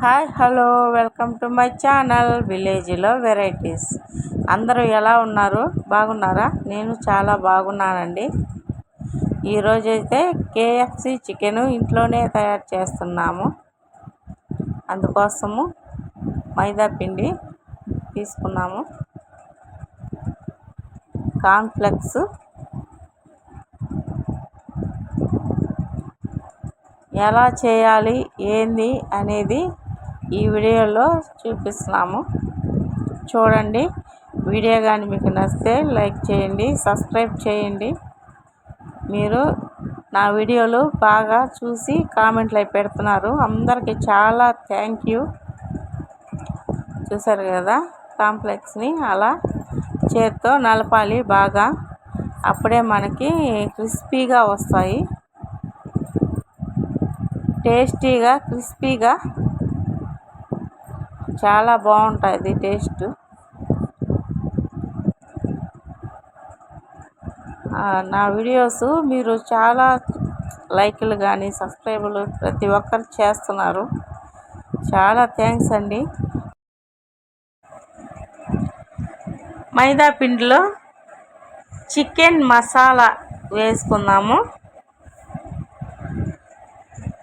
Hi hello welcome to my channel విలేజ్లో varieties. అందరూ ఎలా ఉన్నారు? బాగున్నారా? నేను చాలా బాగున్నానండి. ఈరోజైతే కేఎఫ్సి చికెన్ ఇంట్లోనే తయారు చేస్తున్నాము. అందుకోసము మైదా పిండి తీసుకున్నాము, కార్న్ఫ్లెక్స్, ఎలా చేయాలి ఏంది అనేది ఈ వీడియోలో చూపిస్తున్నాము. చూడండి. వీడియో కానీ మీకు నచ్చితే లైక్ చేయండి, సబ్స్క్రైబ్ చేయండి. మీరు నా వీడియోలు బాగా చూసి కామెంట్లు అవి పెడుతున్నారు, అందరికీ చాలా థ్యాంక్ యూ. చూసారు కదా, కాంప్లెక్స్ని అలా చేత్తో నలపాలి బాగా, అప్పుడే మనకి క్రిస్పీగా వస్తాయి, టేస్టీగా క్రిస్పీగా చాలా బాగుంటుంది టేస్ట్. నా వీడియోస్ మీరు చాలా లైక్లు కానీ సబ్స్క్రైబర్లు ప్రతి ఒక్కరు చేస్తున్నారు, చాలా థ్యాంక్స్ అండి. మైదా పిండిలో చికెన్ మసాలా వేసుకుందాము.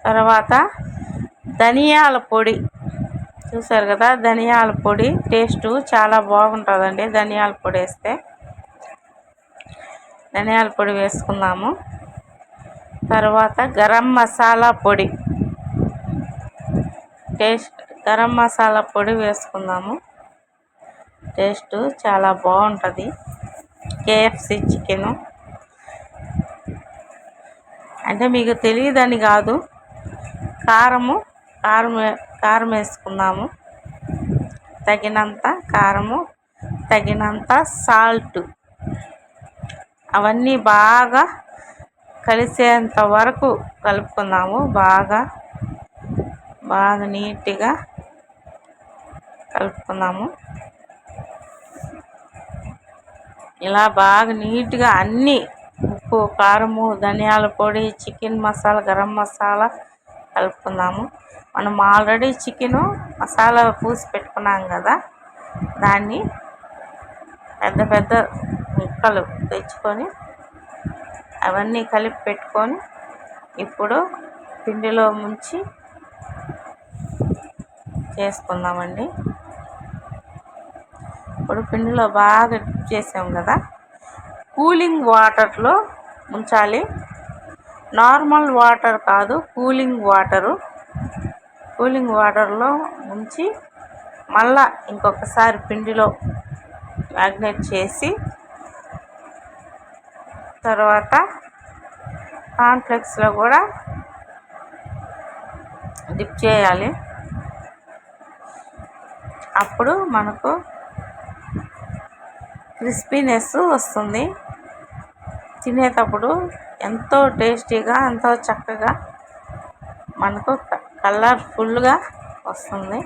తర్వాత ధనియాల పొడి, చూసారు కదా, ధనియాల పొడి టేస్ట్ చాలా బాగుంటుందండి. ధనియాల పొడి వేస్తే ధనియాల పొడి వేసుకుందాము. తర్వాత గరం మసాలా పొడి, గరం మసాలా పొడి వేసుకుందాము. టేస్ట్ చాలా బాగుంటుంది కేఎఫ్సి చికెను. అంటే మీకు తెలియదని కాదు, కారం వేసుకుందాము, తగినంత కారము, తగినంత సాల్ట్, అవన్నీ బాగా కలిసేంత వరకు కలుపుకుందాము. బాగా నీట్గా కలుపుకుందాము. ఇలా బాగా నీట్గా అన్నీ, ఉప్పు, కారము, ధనియాల పొడి, చికెన్ మసాలా, గరం మసాలా కలుపుకుందాము. మనం ఆల్రెడీ చికెను మసాలా పూసి పెట్టుకున్నాం కదా, దాన్ని పెద్ద పెద్ద ముక్కలు తెచ్చుకొని అవన్నీ కలిపి పెట్టుకొని ఇప్పుడు పిండిలో ముంచి చేసుకుందామండి. ఇప్పుడు పిండిలో బాగా చేసాం కదా, కూలింగ్ వాటర్లో ముంచాలి. నార్మల్ వాటర్ కాదు, కూలింగ్ వాటర్లో ముంచి మళ్ళా ఇంకొకసారి పిండిలో మ్యాగ్నేట్ చేసి తర్వాత కార్న్ఫ్లెక్స్లో కూడా డిప్ చేయాలి. అప్పుడు మనకు క్రిస్పీనెస్ వస్తుంది. తినేటప్పుడు ఎంతో టేస్టీగా, ఎంతో చక్కగా మనకు కలర్ఫుల్గా వస్తుంది.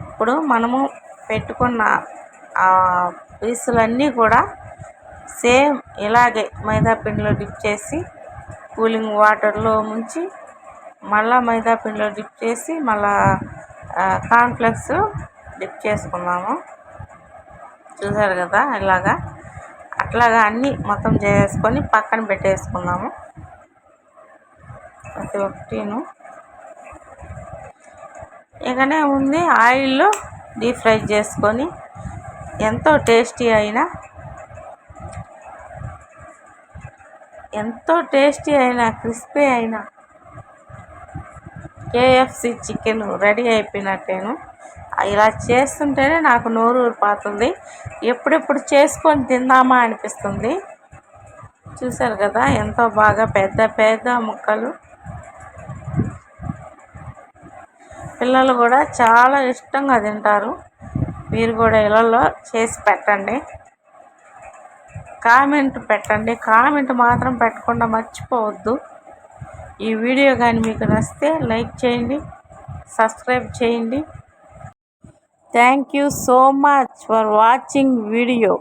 ఇప్పుడు మనము పెట్టుకున్న పీసులన్నీ కూడా సేమ్ ఇలాగే మైదా పిండిలో డిప్ చేసి కూలింగ్ వాటర్లో ముంచి మళ్ళీ మైదా పిండిలో డిప్ చేసి మళ్ళీ కార్న్ఫ్లెక్స్ డిప్ చేసుకున్నాము. చూసారు కదా, అట్లాగా అన్నీ మొత్తం చేసుకొని పక్కన పెట్టేసుకున్నాము. ప్రతి ఒక్కటిను ఇకనే ఉంది, ఆయిల్లో డీప్ ఫ్రై చేసుకొని ఎంతో టేస్టీ అయినా క్రిస్పీ అయినా కేఎఫ్సి చికెన్ రెడీ అయిపోయినట్టేను. ఇలా చేస్తుంటేనే నాకు నోరు ఊరిపోతుంది, ఎప్పుడెప్పుడు చేసుకొని తిందామా అనిపిస్తుంది. చూసారు కదా, ఎంతో బాగా పెద్ద పెద్ద ముక్కలు. పిల్లలు కూడా చాలా ఇష్టంగా తింటారు. మీరు కూడా ఇళ్ళల్లో చేసి పెట్టండి, కామెంట్ మాత్రం పెట్టకుండా మర్చిపోవద్దు. ఈ వీడియో కానీ మీకు నచ్చితే లైక్ చేయండి, సబ్స్క్రైబ్ చేయండి. Thank you so much for watching video.